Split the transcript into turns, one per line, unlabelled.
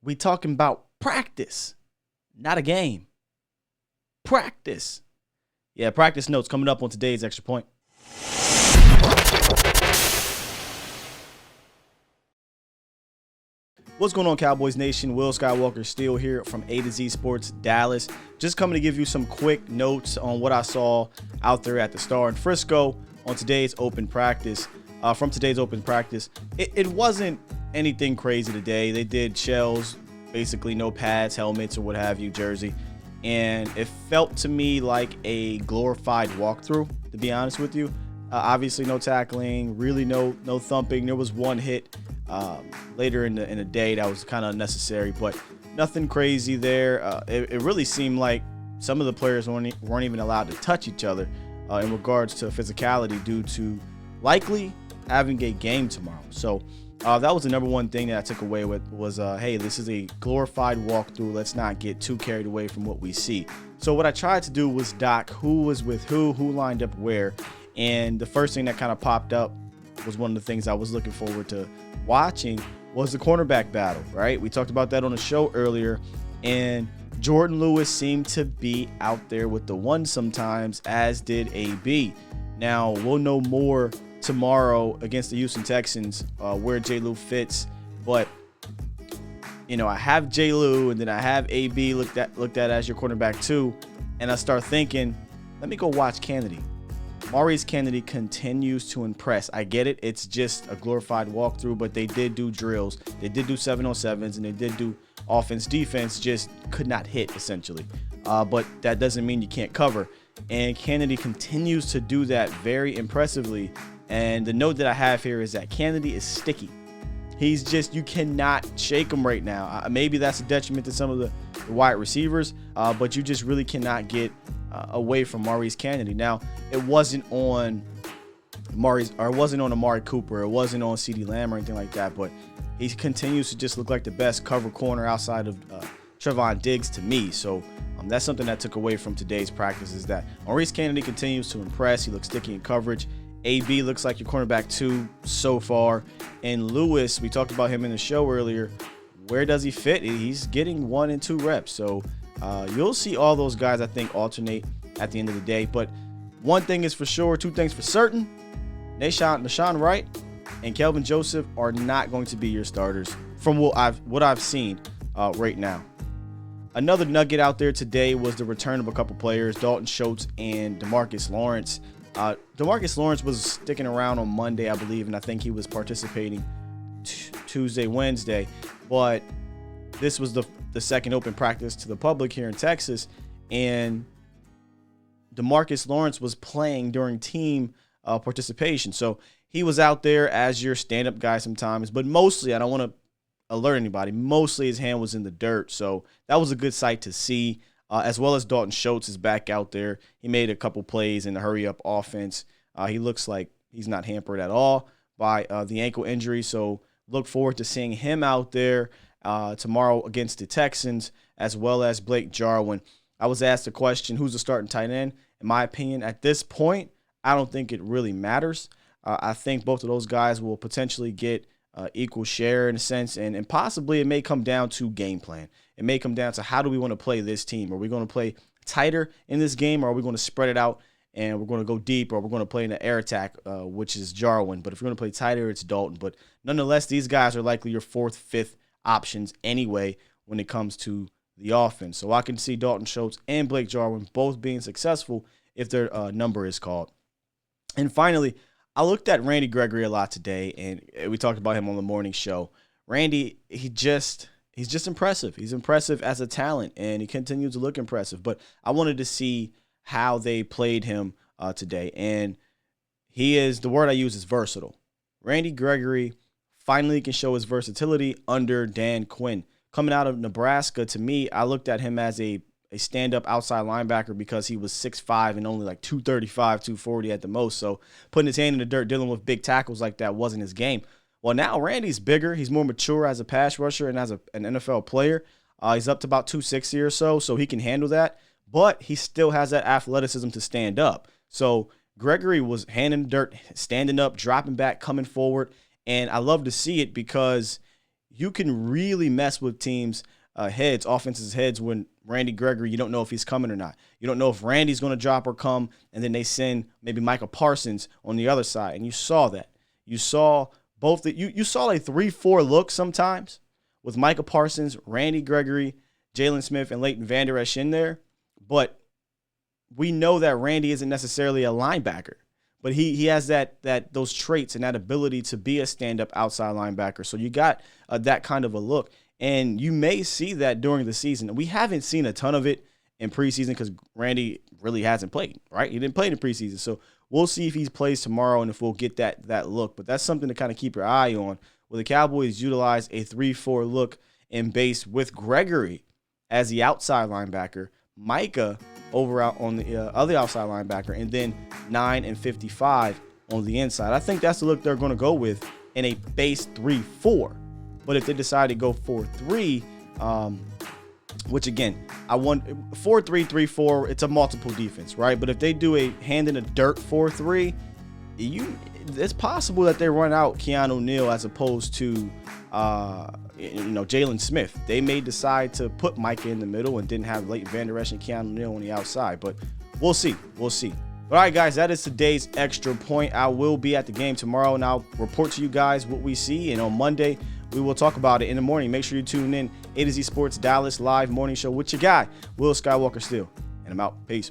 We talking about practice, not a game. Practice. Yeah, practice notes coming up on today's Extra Point. What's going on, Cowboys Nation? Will Skywalker still here from A to Z Sports Dallas. Just coming to give you some quick notes on what I saw out there at the Star in Frisco on today's open practice. From today's open practice, it wasn't anything crazy today. They did shells, basically no pads, helmets, or what have you, jersey. And it felt to me like a glorified walkthrough, to be honest with you. Obviously no tackling, really no thumping. There was one hit later in the day that was kind of unnecessary, but nothing crazy there. It really seemed like some of the players weren't even allowed to touch each other in regards to physicality due to likely having a game tomorrow. So that was the number one thing that I took away with was, hey, this is a glorified walkthrough. Let's not get too carried away from what we see. So what I tried to do was doc who was with who lined up where. And the first thing that kind of popped up was one of the things I was looking forward to watching was the cornerback battle, right? We talked about that on the show earlier, and Jordan Lewis seemed to be out there with the one sometimes, as did AB. Now, we'll know more tomorrow against the Houston Texans where J. Lou fits, but I have J. Lou and then I have AB looked at as your cornerback too, and I start thinking, let me go watch Kennedy. Maurice Kennedy continues to impress. I get it. It's just a glorified walkthrough, but they did do drills. They did do 7-on-7s, and they did do offense, defense, just could not hit, essentially. But that doesn't mean you can't cover. And Kennedy continues to do that very impressively. And the note that I have here is that Kennedy is sticky. He's just, you cannot shake him right now. Maybe that's a detriment to some of the wide receivers, but you just really cannot get away from Maurice Kennedy. Now, it wasn't on Amari Cooper, it wasn't on CeeDee Lamb or anything like that, but he continues to just look like the best cover corner outside of Trevon Diggs to me. So that's something that took away from today's practice, is that Maurice Kennedy continues to impress. He looks sticky in coverage. AB looks like your cornerback 2 so far. And Lewis, we talked about him in the show earlier. Where does he fit? He's getting 1 and 2 reps. So you'll see all those guys, I think, alternate at the end of the day. But one thing is for sure, 2 things for certain. Nahshon Wright and Kelvin Joseph are not going to be your starters from what I've seen right now. Another nugget out there today was the return of a couple players, Dalton Schultz and Demarcus Lawrence. Demarcus Lawrence was sticking around on Monday, I believe, and I think he was participating Tuesday, Wednesday. But this was the second open practice to the public here in Texas, and Demarcus Lawrence was playing during team participation. So he was out there as your stand-up guy sometimes, but mostly, I don't want to alert anybody, mostly his hand was in the dirt. So that was a good sight to see, as well as Dalton Schultz is back out there. He made a couple plays in the hurry-up offense. He looks like he's not hampered at all by the ankle injury, so look forward to seeing him out there tomorrow against the Texans, as well as Blake Jarwin. I was asked the question, who's the starting tight end? In my opinion, at this point, I don't think it really matters. I think both of those guys will potentially get equal share in a sense, and possibly it may come down to game plan. It may come down to how do we want to play this team? Are we going to play tighter in this game, or are we going to spread it out and we're going to go deep, or we're going to play in the air attack, which is Jarwin? But if we're going to play tighter, it's Dalton. But nonetheless, these guys are likely your 4th, 5th options anyway when it comes to the offense. So I can see Dalton Schultz and Blake Jarwin both being successful if their number is called. And finally, I looked at Randy Gregory a lot today, and we talked about him on the morning show. Randy, he's just impressive. He's impressive as a talent, and he continues to look impressive. But I wanted to see how they played him today, and he is, the word I use is versatile. Randy Gregory finally can show his versatility under Dan Quinn. Coming out of Nebraska, to me, I looked at him as a stand-up outside linebacker because he was 6'5" and only like 235, 240 at the most. So putting his hand in the dirt, dealing with big tackles like that wasn't his game. Well, now Randy's bigger. He's more mature as a pass rusher and as an NFL player. He's up to about 260 or so he can handle that. But he still has that athleticism to stand up. So Gregory was hand in the dirt, standing up, dropping back, coming forward. And I love to see it because you can really mess with teams' heads, offenses' heads, when Randy Gregory, you don't know if he's coming or not. You don't know if Randy's going to drop or come, and then they send maybe Micah Parsons on the other side. And you saw that. You saw both. You saw a 3-4 look sometimes with Micah Parsons, Randy Gregory, Jalen Smith, and Leighton Vander Esch in there. But we know that Randy isn't necessarily a linebacker. But he has those traits and that ability to be a stand-up outside linebacker. So you got that kind of a look. And you may see that during the season. We haven't seen a ton of it in preseason because Randy really hasn't played, right? He didn't play in the preseason. So we'll see if he plays tomorrow and if we'll get that look. But that's something to kind of keep your eye on. Will the Cowboys utilize a 3-4 look in base with Gregory as the outside linebacker, Micah over out on the other outside linebacker, and then 9 and 55 on the inside? I think that's the look they're going to go with in a base 3-4. But if they decide to go 4-3, which again, I want 4-3, 3-4, it's a multiple defense, right? But if they do a hand in the dirt 4-3, it's possible that they run out Keanu Neal as opposed to Jalen Smith. They may decide to put Micah in the middle and didn't have Leighton Vander Esch and Keanu Neal on the outside, but we'll see. All right, guys, that is today's Extra Point. I will be at the game tomorrow, and I'll report to you guys what we see. And on Monday, we will talk about it in the morning. Make sure you tune in. A to Z Sports Dallas live morning show with your guy, Will Skywalker Steele. And I'm out. Peace.